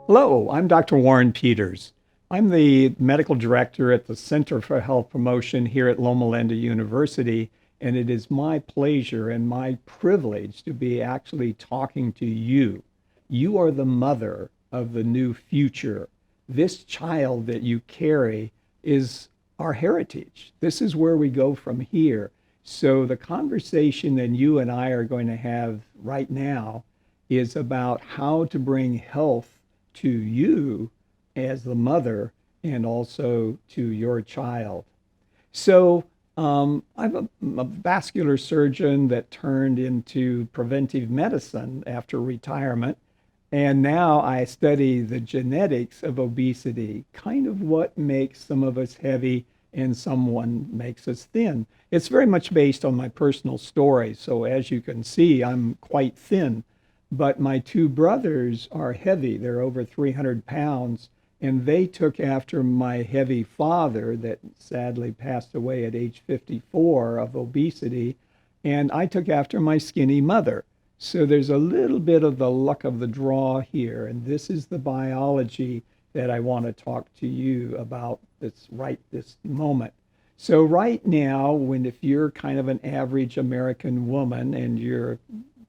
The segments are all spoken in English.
Hello, I'm Dr. Warren Peters. I'm the medical director at the Center for Health Promotion here at Loma Linda University, and it is my pleasure and my privilege to be actually talking to you. You are the mother of the new future. This child that you carry is our heritage. This is where we go from here. So, the conversation that you and I are going to have right now is about how to bring health to you as the mother and also to your child. So, I'm a vascular surgeon that turned into preventive medicine after retirement. And now I study the genetics of obesity, kind of what makes some of us heavy and someone makes us thin. It's very much based on my personal story. So, as you can see, I'm quite thin, but my two brothers are heavy. They're over 300 pounds, and they took after my heavy father that sadly passed away at age 54 of obesity, and I took after my skinny mother. So there's a little bit of the luck of the draw here, and this is the biology that I want to talk to you about this moment. So right now, when if you're kind of an average American woman and you're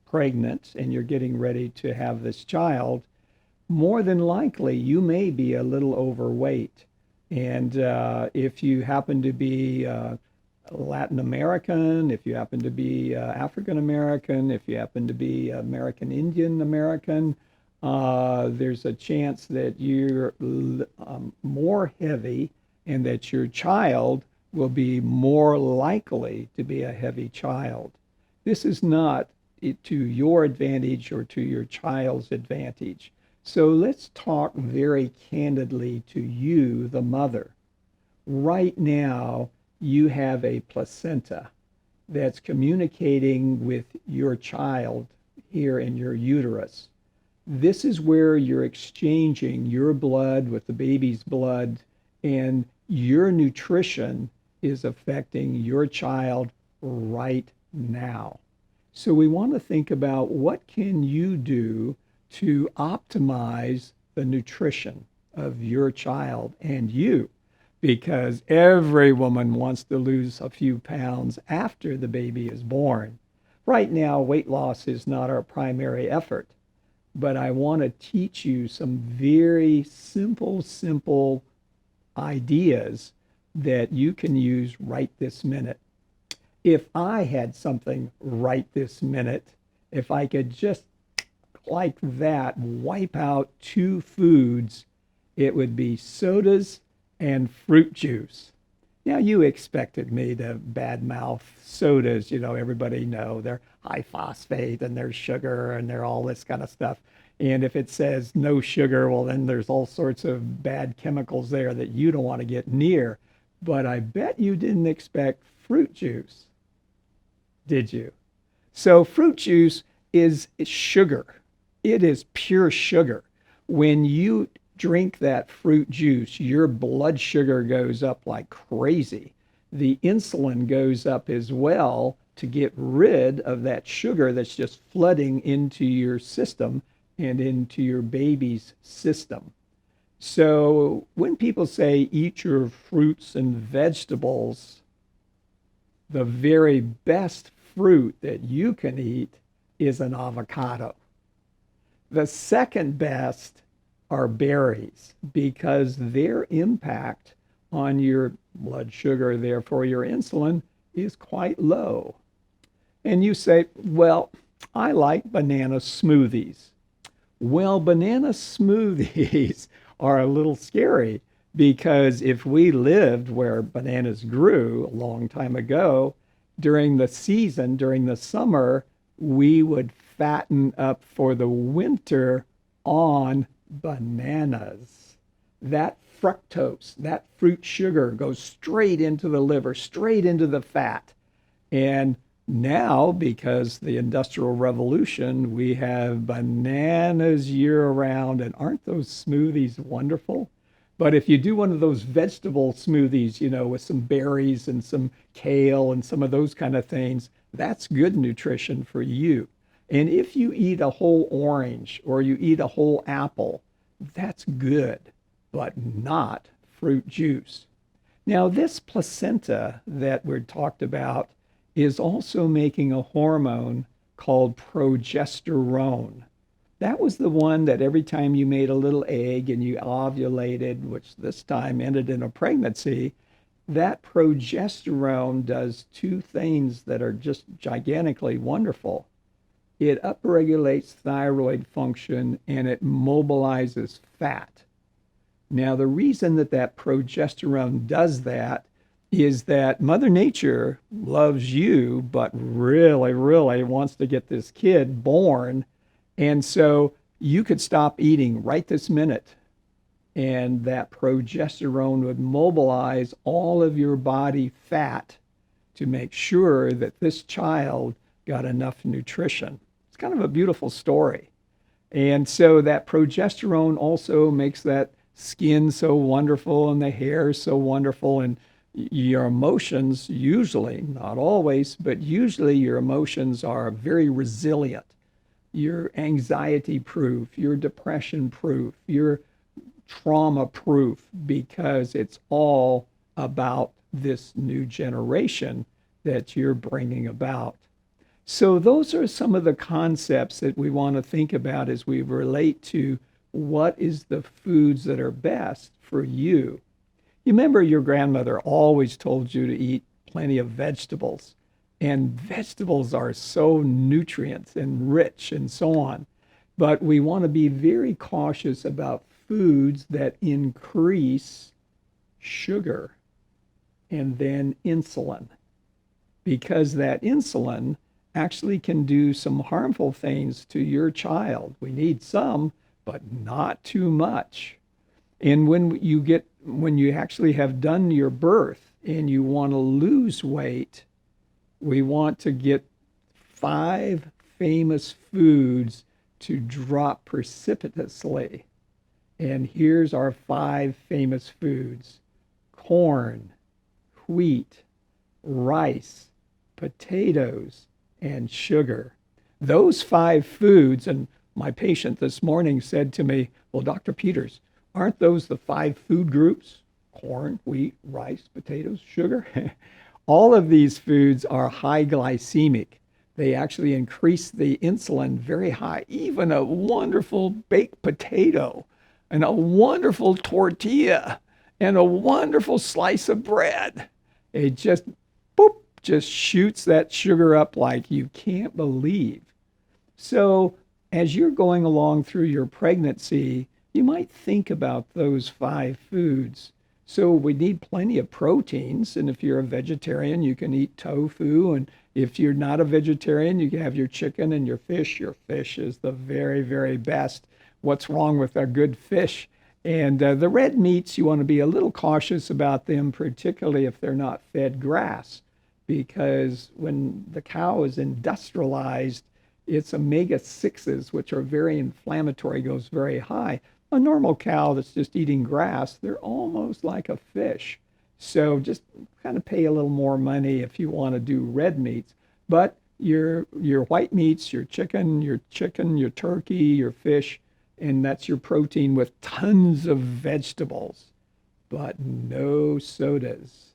pregnant and you're getting ready to have this child, more than likely you may be a little overweight. And if you happen to be Latin American, if you happen to be African American, if you happen to be American Indian American, there's a chance that you're more heavy and that your child will be more likely to be a heavy child. This is not to your advantage or to your child's advantage. So let's talk very candidly to you, the mother. Right now, you have a placenta that's communicating with your child here in your uterus. This is where you're exchanging your blood with the baby's blood, and your nutrition is affecting your child right now. So we want to think about what can you do to optimize the nutrition of your child and you, because every woman wants to lose a few pounds after the baby is born. Right now, weight loss is not our primary effort, but I want to teach you some very simple ideas that you can use right this minute. If I had something right this minute, if I could just like that wipe out two foods, it would be sodas and fruit juice. Now, you expected me to badmouth sodas. Everybody know they're high phosphate and there's sugar and they're all this kind of stuff. And if it says no sugar, well, then there's all sorts of bad chemicals there that you don't want to get near. But I bet you didn't expect fruit juice, did you? So fruit juice is sugar. It is pure sugar. When you drink that fruit juice, your blood sugar goes up like crazy. The insulin goes up as well to get rid of that sugar that's just flooding into your system and into your baby's system. So when people say eat your fruits and vegetables, the very best fruit that you can eat is an avocado. The second best are berries because their impact on your blood sugar, therefore your insulin, is quite low. And you say, well, I like banana smoothies. Well, banana smoothies are a little scary because if we lived where bananas grew a long time ago, during the season, during the summer, we would fatten up for the winter on bananas. That fructose, that fruit sugar goes straight into the liver, straight into the fat. And now, because the Industrial Revolution, we have bananas year round. And aren't those smoothies wonderful? But if you do one of those vegetable smoothies, with some berries and some kale and some of those kind of things, that's good nutrition for you. And if you eat a whole orange or you eat a whole apple, that's good, but not fruit juice. Now, this placenta that we're talked about is also making a hormone called progesterone. That was the one that every time you made a little egg and you ovulated, which this time ended in a pregnancy, that progesterone does two things that are just gigantically wonderful. It upregulates thyroid function and it mobilizes fat. Now, the reason that that progesterone does that is that Mother Nature loves you, but really, really wants to get this kid born. And so you could stop eating right this minute, and that progesterone would mobilize all of your body fat to make sure that this child got enough nutrition. It's kind of a beautiful story. And so that progesterone also makes that skin so wonderful and the hair so wonderful. And your emotions, usually, not always, but usually your emotions are very resilient. You're anxiety proof, you're depression proof, you're trauma proof, because it's all about this new generation that you're bringing about. So, those are some of the concepts that we want to think about as we relate to what is the foods that are best for you. You remember your grandmother always told you to eat plenty of vegetables, and vegetables are so nutrient and rich and so on. But we want to be very cautious about foods that increase sugar and then insulin, because that insulin actually can do some harmful things to your child. We need some, but not too much. And when you actually have done your birth and you want to lose weight, we want to get 5 famous foods to drop precipitously. And here's our 5 famous foods: corn, wheat, rice, potatoes, and sugar. Those 5 foods, and my patient this morning said to me, "Well, Dr. Peters, aren't those the 5 food groups? Corn, wheat, rice, potatoes, sugar?" All of these foods are high glycemic. They actually increase the insulin very high. Even a wonderful baked potato and a wonderful tortilla and a wonderful slice of bread, it just, boop, just shoots that sugar up like you can't believe. So as you're going along through your pregnancy, you might think about those 5 foods. So we need plenty of proteins. And if you're a vegetarian, you can eat tofu. And if you're not a vegetarian, you can have your chicken and your fish. Your fish is the very, very best. What's wrong with a good fish? And the red meats, you want to be a little cautious about them, particularly if they're not fed grass, because when the cow is industrialized, its omega-6s, which are very inflammatory, goes very high. A normal cow that's just eating grass, they're almost like a fish. So just kind of pay a little more money if you want to do red meats. But your white meats, your chicken, your turkey, your fish, and that's your protein with tons of vegetables, but no sodas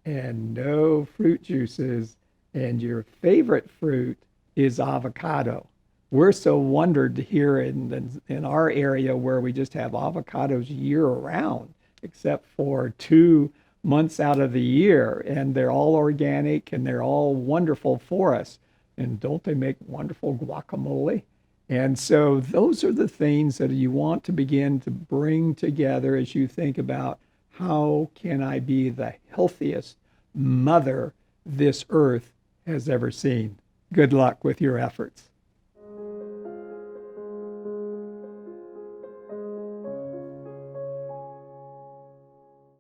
and no fruit juices. And your favorite fruit is avocado. We're so wondered here in our area where we just have avocados year round, except for 2 months out of the year. And they're all organic and they're all wonderful for us. And don't they make wonderful guacamole? And so those are the things that you want to begin to bring together as you think about, how can I be the healthiest mother this earth has ever seen? Good luck with your efforts.